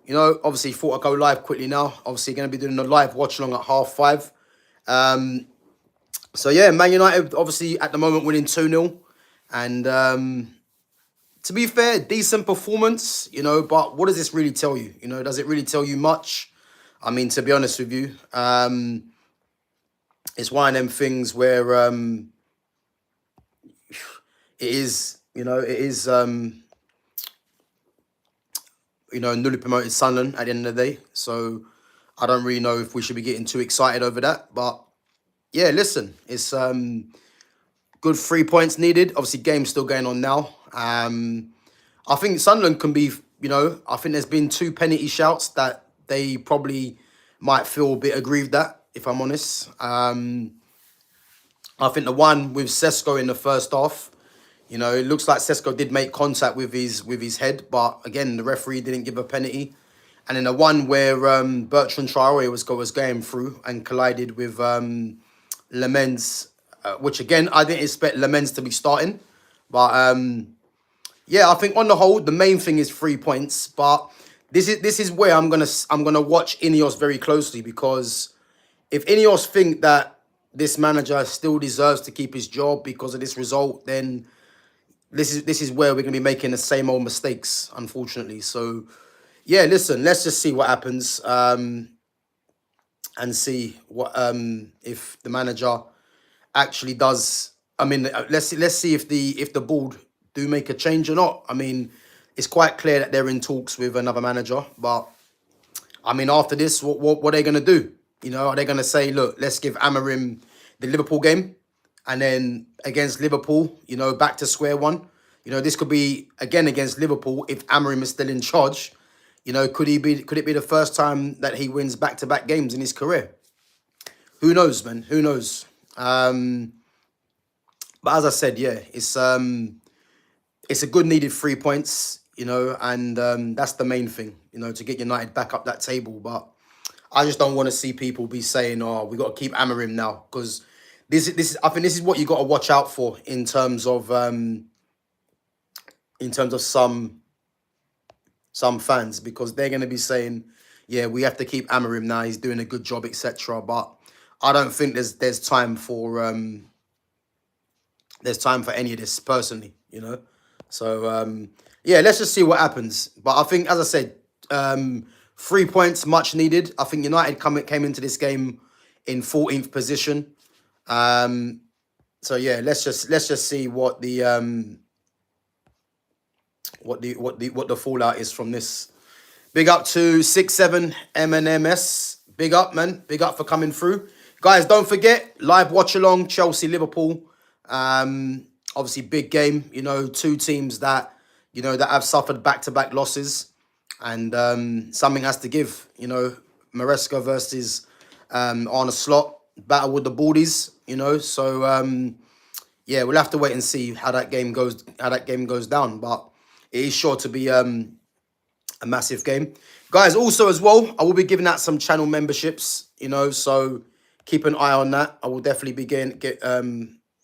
You know, obviously thought I'd go live quickly now. Obviously going to be doing a live watch along at 5:30. So yeah, Man United obviously at the moment winning 2-0. And to be fair, decent performance, you know, but what does this really tell you? You know, does it really tell you much? I mean, to be honest with you, it's one of them things where it is, newly promoted Sunderland at the end of the day. So I don't really know if we should be getting too excited over that. But yeah, listen, it's good 3 points needed. Obviously, game's still going on now. I think Sunderland can be, I think there's been 2 penalty shouts that they probably might feel a bit aggrieved at, if I'm honest. I think the one with Sesko in the first half, it looks like Sesko did make contact with his head, but again, the referee didn't give a penalty. And then the one where Bertrand Traore was going through and collided with Lemens, which again, I didn't expect Lemens to be starting. But yeah, I think on the whole, the main thing is 3 points. But this is where I'm gonna watch Ineos very closely, because if Ineos think that this manager still deserves to keep his job because of this result, then this is where we're gonna be making the same old mistakes, unfortunately. So yeah, listen, let's just see what happens, and see what if the manager actually does. I mean, let's see if the board do make a change or not. I mean, it's quite clear that they're in talks with another manager, but I mean, after this, what are they gonna do? Are they gonna say, look, let's give Amorim the Liverpool game, and then against Liverpool, back to square one? This could be again against Liverpool if Amorim is still in charge. Could it be the first time that he wins back-to-back games in his career? Who knows, man? Who knows? But as I said, yeah, it's a good needed 3 points, and that's the main thing, to get United back up that table. But I just don't want to see people be saying, "Oh, we got to keep Amorim now," because I think this is what you got to watch out for in terms of some fans, because they're going to be saying, "Yeah, we have to keep Amorim now. He's doing a good job, etc." But I don't think there's time for any of this personally, So yeah, let's just see what happens. But I think, as I said, 3 points much needed. I think United came into this game in 14th position. So yeah, let's just see what the fallout is from this. Big up to 67 MNMS. Big up, man. Big up for coming through. Guys, don't forget, live watch along, Chelsea, Liverpool. Obviously big game, 2 teams that, that have suffered back-to-back losses. And something has to give, Maresca versus Arne Slot, battle with the Baldies, So yeah, we'll have to wait and see how that game goes down. But it is sure to be a massive game. Guys, also as well, I will be giving out some channel memberships, so keep an eye on that. I will definitely be get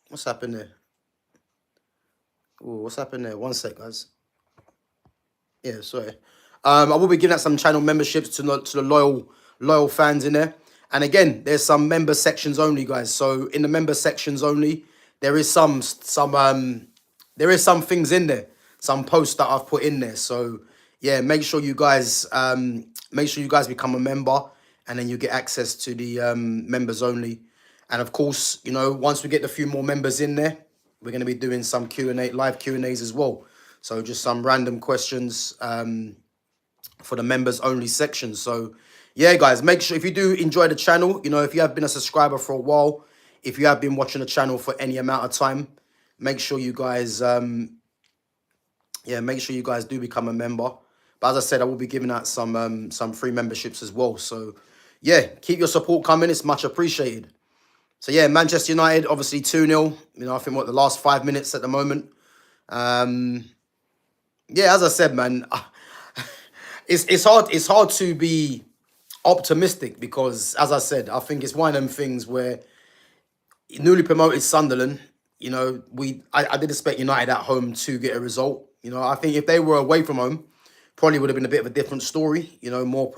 what's happened there? Ooh, what's happened there? One sec, guys. Yeah, sorry. I will be giving out some channel memberships to the loyal fans in there. And again, there's some member sections only, guys. So in the member sections only, there is some things in there, some posts that I've put in there. So yeah, make sure you guys become a member, and then you get access to the members only. And of course, once we get a few more members in there, we're going to be doing some live Q&As as well. So just some random questions for the members only section. So yeah, guys, make sure, if you do enjoy the channel, if you have been a subscriber for a while, if you have been watching the channel for any amount of time, make sure you guys, make sure you guys do become a member. But as I said, I will be giving out some free memberships as well. So yeah, keep your support coming. It's much appreciated. So yeah, Manchester United, obviously 2-0. I think the last 5 minutes at the moment. Yeah, as I said, man, it's hard to be optimistic, because, as I said, I think it's one of them things where newly promoted Sunderland, I did expect United at home to get a result. I think if they were away from home, probably would have been a bit of a different story. You know, more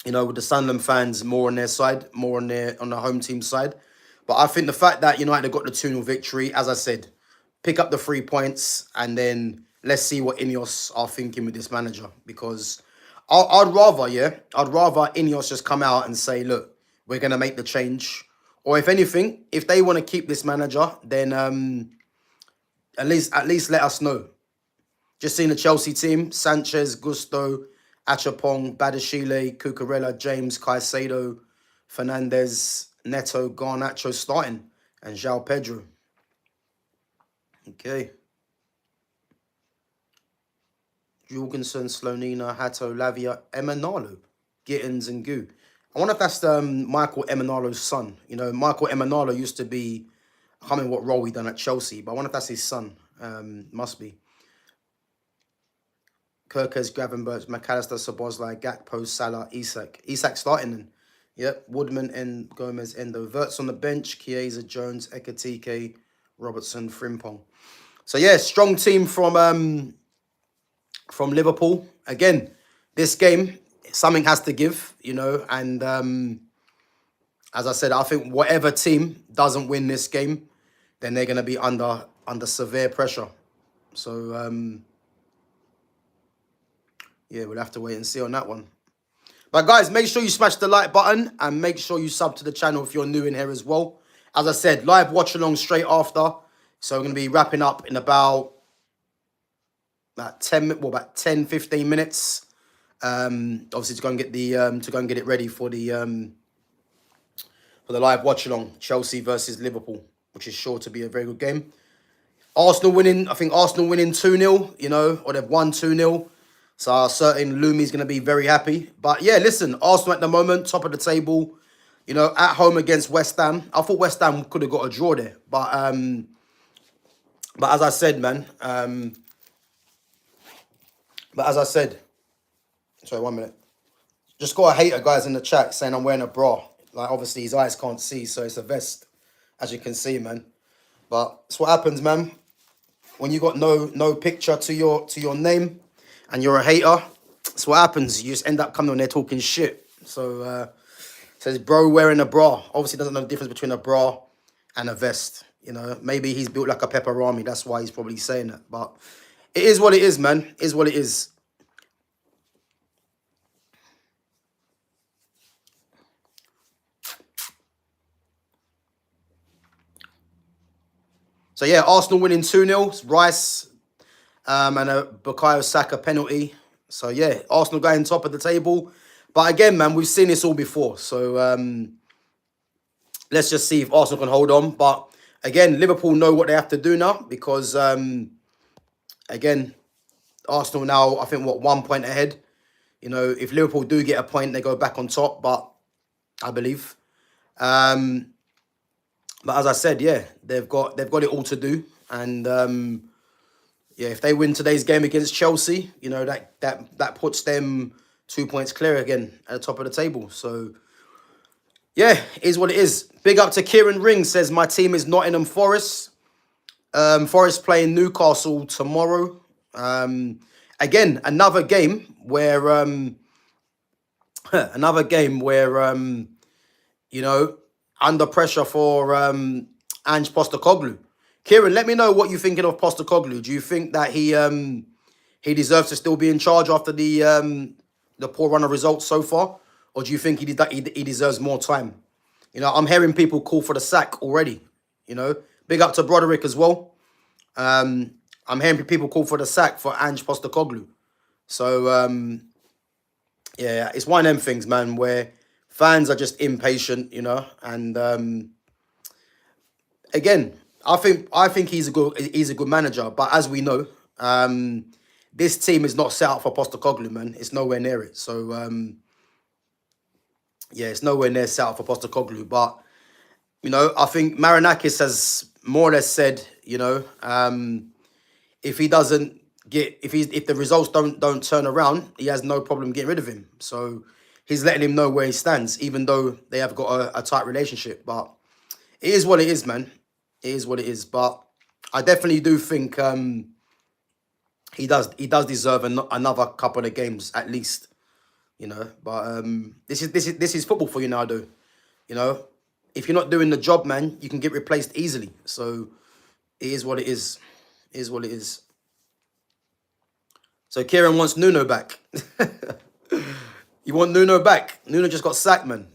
you know, with the Sunderland fans more on their side, more on the home team side. But I think the fact that United got the 2-0 victory, as I said, pick up the 3 points, and then let's see what Ineos are thinking with this manager. Because I'd rather Ineos just come out and say, look, we're going to make the change. Or if anything, if they want to keep this manager, then at least let us know. Just seeing the Chelsea team: Sanchez, Gusto, Achapong, Badashile, Cucurella, James, Caicedo, Fernandez, Neto, Garnacho starting, and João Pedro. Okay. Jorgensen, Slonina, Hato, Lavia, Emanalo, Gittins, and Gu. I wonder if that's Michael Emanalo's son. You know, Michael Emanalo used to be, I can't remember what role he done at Chelsea, but I wonder if that's his son. Must be. Kirkes, Gravenberch, McAllister, Szoboszlai, Gakpo, Salah, Isak. Isak starting then. Yep. Woodman and Gomez, Endo. Verts on the bench. Chiesa, Jones, Ekatike, Robertson, Frimpong. So yeah, strong team from Liverpool. Again, this game, something has to give, you know, and as I said, I think whatever team doesn't win this game, then they're going to be under severe pressure. So yeah, we'll have to wait and see on that one. But guys, make sure you smash the like button and make sure you sub to the channel if you're new in here as well. As I said, live watch along straight after. So we're going to be wrapping up in about 10, 15 minutes. Obviously to go and get it ready for the live watch along, Chelsea versus Liverpool, which is sure to be a very good game. Arsenal winning, I think Arsenal winning 2-0, you know, or they've won 2-0. So I'm certain Lumi's going to be very happy. But yeah, listen, Arsenal at the moment, top of the table, you know, at home against West Ham. I thought West Ham could have got a draw there. But as I said, man, sorry, 1 minute. Just got a hater, guys, in the chat saying I'm wearing a bra. Like, obviously, his eyes can't see, so it's a vest, as you can see, man. But it's what happens, man. When you got no picture to your name and you're a hater, that's what happens. You just end up coming on there talking shit. So, says, bro wearing a bra. Obviously, doesn't know the difference between a bra and a vest. You know, maybe he's built like a pepperami. That's why he's probably saying that. But it is what it is, man. It is what it is. So, yeah, Arsenal winning 2-0. Rice and a Bukayo Saka penalty. So, yeah, Arsenal going top of the table. But again, man, we've seen this all before. So, let's just see if Arsenal can hold on. But, again, Liverpool know what they have to do now. Because, again, Arsenal now, I think, 1 point ahead. You know, if Liverpool do get a point, they go back on top. But, I believe. But as I said, yeah, they've got it all to do, and yeah, if they win today's game against Chelsea, you know that puts them 2 points clear again at the top of the table. So yeah, it is what it is. Big up to Kieran Ring, says my team is Nottingham Forest. Forest playing Newcastle tomorrow. Again, another game where you know, under pressure for Ange Postecoglou. Kieran, let me know what you're thinking of Postecoglou. Do you think that he deserves to still be in charge after the poor run of results so far? Or do you think he deserves more time? You know, I'm hearing people call for the sack already. You know, big up to Broderick as well. I'm hearing people call for the sack for Ange Postecoglou. So, yeah, it's one of them things, man, where fans are just impatient, you know, and again, I think he's a good manager, but as we know, this team is not set up for Postecoglou, man. It's nowhere near it. So yeah, it's nowhere near set up for Postecoglou. But you know, I think Marinakis has more or less said, you know, if he doesn't if the results don't turn around, he has no problem getting rid of him. So he's letting him know where he stands, even though they have got a tight relationship. But it is what it is, man. It is what it is. But I definitely do think He does deserve another couple of games at least, But this is football for Ronaldo. You know, if you're not doing the job, man, you can get replaced easily. So it is what it is. It is what it is. So Kieran wants Nuno back. You want Nuno back? Nuno just got sacked, man.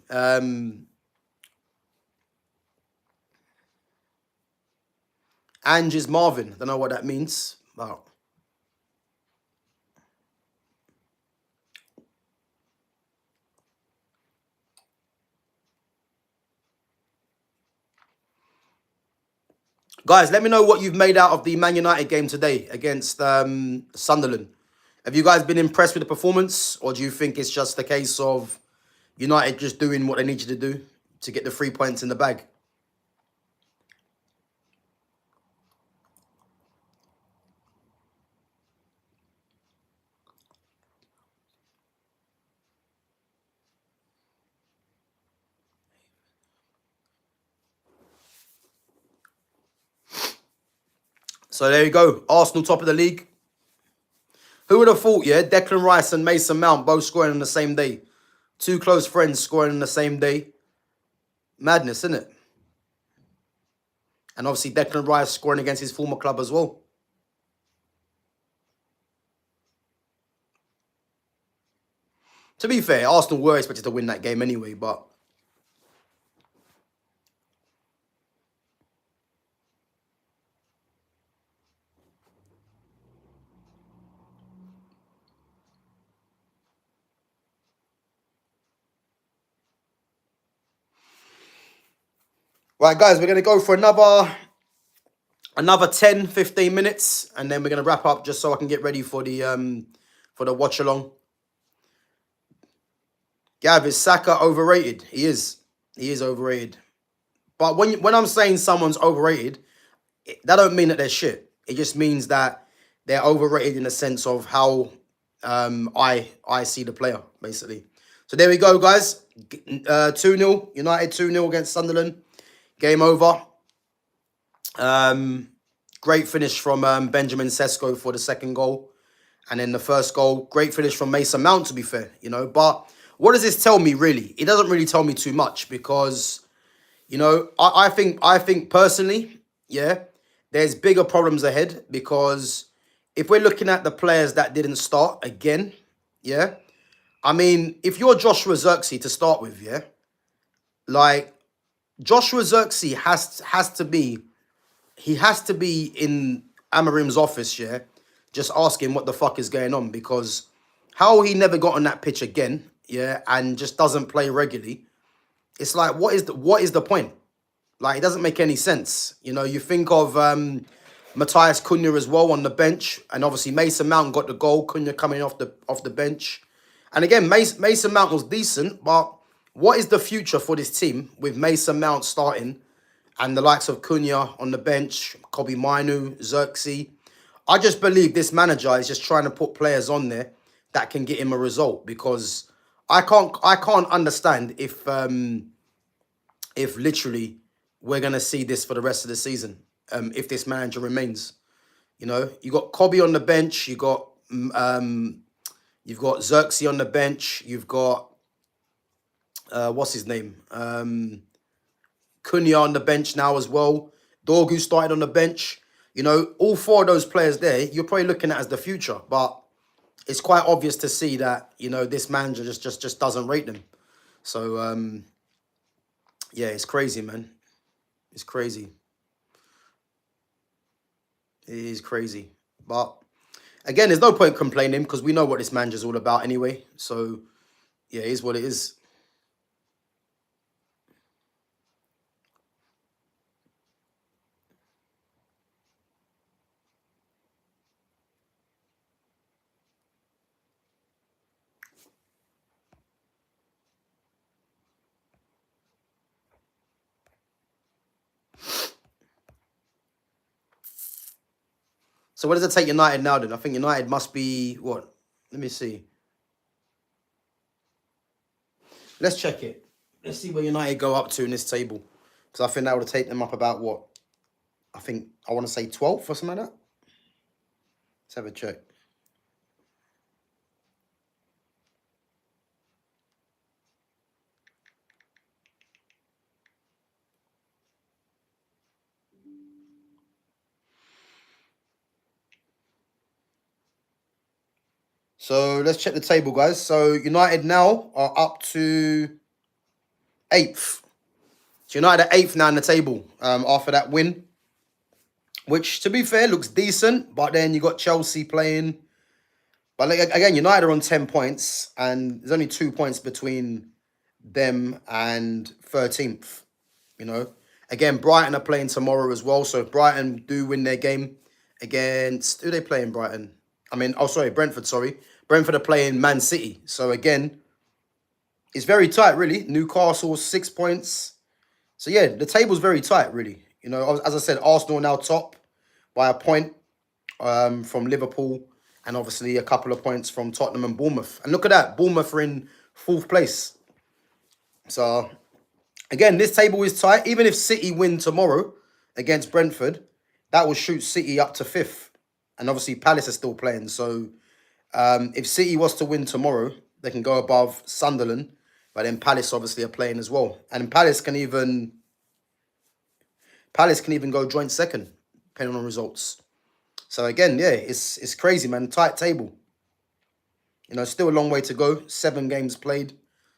Ange is Marvin. Don't know what that means. But guys, let me know what you've made out of the Man United game today against Sunderland. Have you guys been impressed with the performance, or do you think it's just a case of United just doing what they need you to do to get the 3 points in the bag? So there you go. Arsenal top of the league. Who would have thought, yeah? Declan Rice and Mason Mount both scoring on the same day. Two close friends scoring on the same day. Madness, isn't it? And obviously Declan Rice scoring against his former club as well. To be fair, Arsenal were expected to win that game anyway, but... Right, guys, we're going to go for another 10, 15 minutes, and then we're going to wrap up just so I can get ready for the watch along. Gav, is Saka overrated? He is. He is overrated. But when I'm saying someone's overrated, that don't mean that they're shit. It just means that they're overrated in the sense of how I see the player, basically. So there we go, guys. 2-0. United 2-0 against Sunderland. Game over. Great finish from Benjamin Sesko for the second goal. And then the first goal, great finish from Mason Mount, to be fair, But what does this tell me, really? It doesn't really tell me too much because, I think personally, yeah, there's bigger problems ahead because if we're looking at the players that didn't start again, yeah, I mean, if you're Joshua Zirkzee to start with, yeah, like, Joshua Zirkzee has to be in Amorim's office, yeah, just asking what the fuck is going on, because how he never got on that pitch again, yeah, and just doesn't play regularly. It's like, what is the point? Like, it doesn't make any sense. You think of Matthias Cunha as well on the bench, and obviously Mason Mount got the goal. Cunha coming off the bench, and again, Mason Mount was decent, but what is the future for this team with Mason Mount starting and the likes of Cunha on the bench, Kobe Mainu, Zirkzee? I just believe this manager is just trying to put players on there that can get him a result, because I can't understand if literally we're gonna see this for the rest of the season. If this manager remains, you got Kobe on the bench, you've got Zirkzee on the bench, you've got what's his name? Cunha on the bench now as well. Dorgu started on the bench. All four of those players there, you're probably looking at as the future. But it's quite obvious to see that, this manager just doesn't rate them. So, yeah, it's crazy, man. It's crazy. It is crazy. But, again, there's no point complaining because we know what this manager's all about anyway. So, yeah, it is what it is. So what does it take United now then? I think United must be, what? Let me see. Let's check it. Let's see where United go up to in this table. Because I think that would take them up about what? I want to say 12th or something like that. Let's have a check. So let's check the table, guys. So United now are up to 8th. So United are 8th now in the table after that win, which, to be fair, looks decent. But then you got Chelsea playing. But like, again, United are on 10 points, and there's only 2 points between them and 13th. You know, again, Brighton are playing tomorrow as well. So if Brighton do win their game against, who they playing Brighton? I mean, oh, sorry, Brentford, sorry. Brentford are playing Man City. So again, it's very tight, really. Newcastle, 6 points. So yeah, the table's very tight, really. You know, as I said, Arsenal now top by a point from Liverpool, and obviously a couple of points from Tottenham and Bournemouth. And look at that, Bournemouth are in 4th place. So again, this table is tight. Even if City win tomorrow against Brentford, that will shoot City up to 5th. And obviously Palace are still playing. So if City was to win tomorrow, they can go above Sunderland. But then Palace obviously are playing as well. And Palace can even go joint second, depending on results. So again, yeah, it's crazy, man. Tight table. You know, still a long way to go. 7 games played,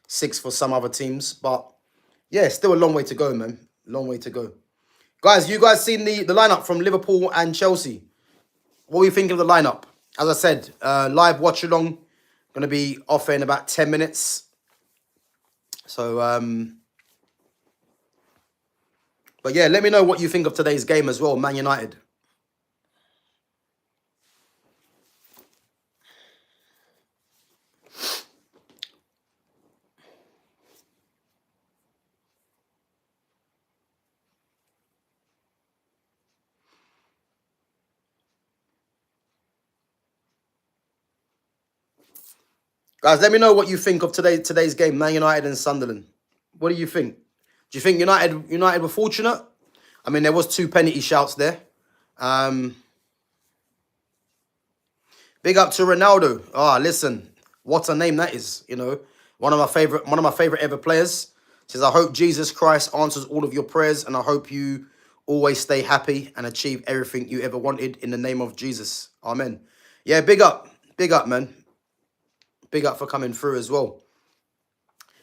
6 for some other teams. But yeah, still a long way to go, man. Long way to go. Guys, you guys seen the lineup from Liverpool and Chelsea? What do you think of the lineup? As I said, live watch along. Going to be off in about 10 minutes. So, but yeah, let me know what you think of today's game as well, Man United. Guys, let me know what you think of today's game, Man United and Sunderland. What do you think? Do you think United were fortunate? I mean, there was 2 penalty shouts there. Big up to Ronaldo. Ah, listen, what a name that is. You know, one of my favorite ever players. Says, I hope Jesus Christ answers all of your prayers, and I hope you always stay happy and achieve everything you ever wanted in the name of Jesus. Amen. Yeah, big up, man. Big up for coming through as well.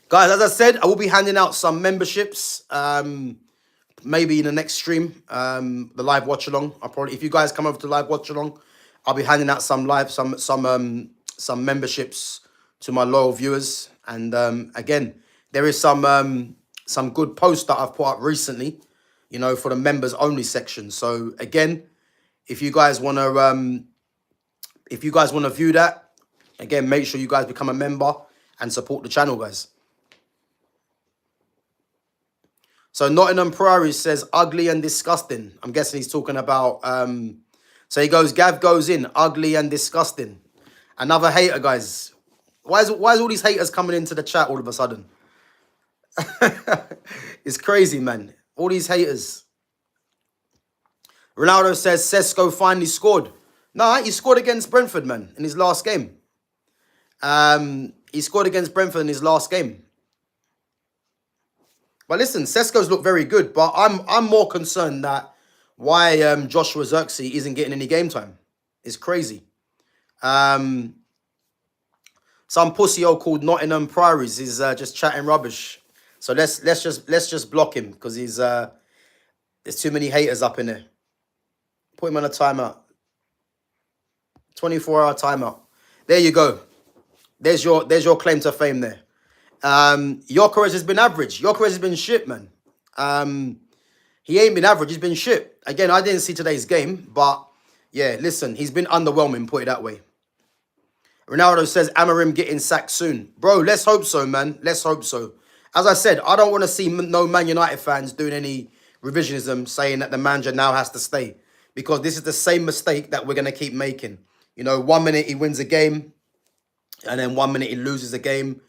Guys, as I said, I will be handing out some memberships. Maybe in the next stream, the live watch along. If you guys come over to live watch along, I'll be handing out some memberships to my loyal viewers. And again, there is some good posts that I've put up recently, you know, for the members only section. So again, if you guys want to view that, again, make sure you guys become a member and support the channel, guys. So Nottingham Priory says ugly and disgusting. I'm guessing he's talking about. So he goes, GavGoesIn, ugly and disgusting. Another hater, guys. Why is all these haters coming into the chat all of a sudden? It's crazy, man. All these haters. Ronaldo says Sesko finally scored. No, he scored against Brentford, man, in his last game. He scored against Brentford in his last game. But listen, Sesko's looked very good, but I'm more concerned that why Joshua Zirkzee isn't getting any game time. It's crazy. Some pussy old called Nottingham Priories is just chatting rubbish. So let's just block him because he's there's too many haters up in there. Put him on a timeout. 24-hour timeout. There you go. There's your claim to fame there. Gyökeres has been average. Gyökeres has been shit, man. He ain't been average. He's been shit. Again, I didn't see today's game, but yeah, listen, he's been underwhelming, put it that way. Ronaldo says Amorim getting sacked soon. Bro, let's hope so, man. Let's hope so. As I said, I don't want to see no Man United fans doing any revisionism saying that the manager now has to stay, because this is the same mistake that we're going to keep making. You know, 1 minute he wins a game and then 1 minute he loses a game.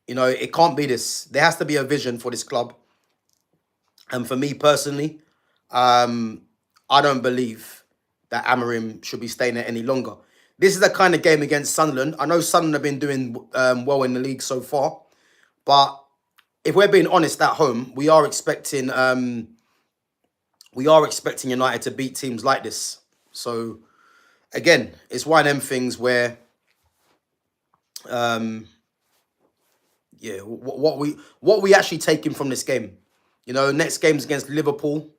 You know, it can't be this. There has to be a vision for this club. And for me personally, I don't believe that Amorim should be staying there any longer. This is the kind of game against Sunderland. I know Sunderland have been doing well in the league so far. But if we're being honest at home, we are expecting United to beat teams like this. So, again, it's one of them things where Yeah, what we actually taking from this game? You know, next game's against Liverpool.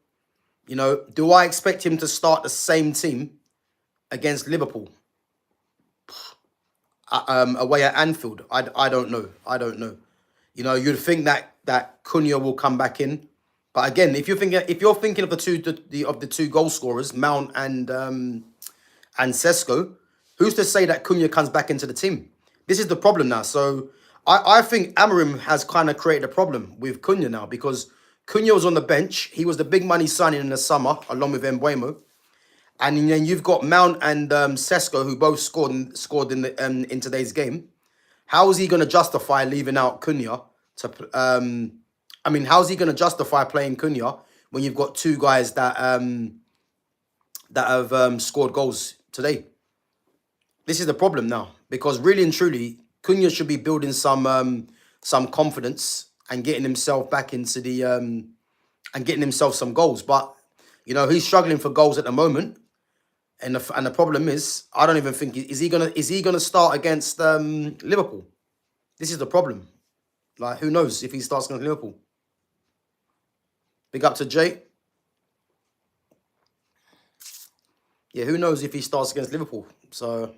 You know, do I expect him to start the same team against Liverpool away at Anfield? I don't know. I don't know. You know, you'd think that Cunha will come back in, but again, if you're thinking of the two goal scorers, Mount and Sesko, who's to say that Cunha comes back into the team? This is the problem now. So I think Amorim has kind of created a problem with Cunha now because Cunha was on the bench. He was the big money signing in the summer along with Mbeumo. And then you've got Mount and Sesko who both scored in today's game. How is he going to justify leaving out Cunha I mean, how's he going to justify playing Cunha when you've got two guys that have scored goals today? This is the problem now because really and truly, Cunha should be building some confidence and getting himself back into the and getting himself some goals. But you know he's struggling for goals at the moment, and the problem is I don't even think is he gonna start against Liverpool. This is the problem. Like who knows if he starts against Liverpool. Big up to Jay. Yeah, who knows if he starts against Liverpool. So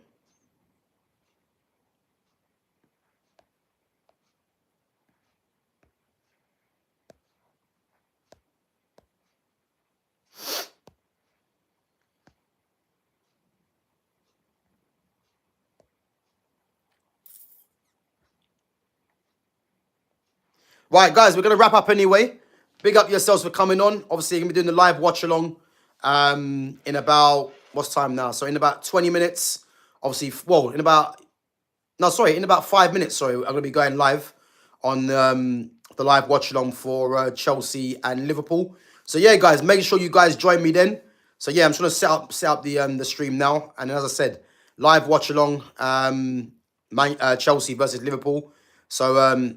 right, guys, we're going to wrap up anyway. Big up yourselves for coming on. Obviously, you're going to be doing the live watch along in about, what's time now? So in about 20 minutes. Obviously, well, in about 5 minutes, sorry. I'm going to be going live on the live watch along for Chelsea and Liverpool. So yeah, guys, make sure you guys join me then. So yeah, I'm just going to set up the stream now. And as I said, live watch along Chelsea versus Liverpool. So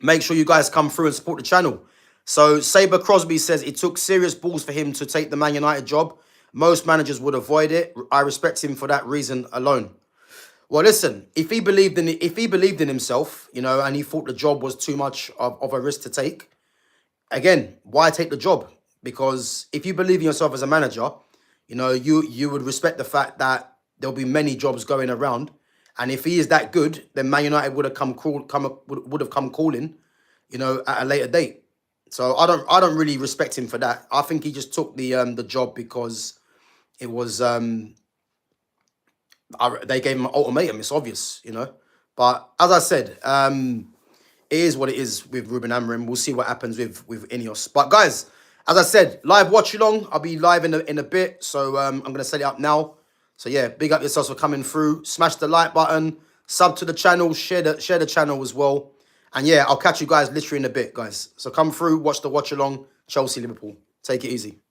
make sure you guys come through and support the channel. So Saber Crosby says it took serious balls for him to take the Man United job. Most managers would avoid it. I respect him for that reason alone. Well, listen, if he believed in himself, you know, and he thought the job was too much of a risk to take, again, why take the job? Because if you believe in yourself as a manager, you know, you would respect the fact that there'll be many jobs going around. And if he is that good, then Man United would have come calling, you know, at a later date. So I don't really respect him for that. I think he just took the job because it was they gave him an ultimatum. It's obvious, you know. But as I said, it is what it is with Ruben Amorim. We'll see what happens with Ineos. But guys, as I said, live watch along. I'll be live in a bit, so I'm gonna set it up now. So yeah, big up yourselves for coming through. Smash the like button, sub to the channel, share the channel as well. And yeah, I'll catch you guys literally in a bit, guys. So come through, watch the watch along, Chelsea, Liverpool. Take it easy.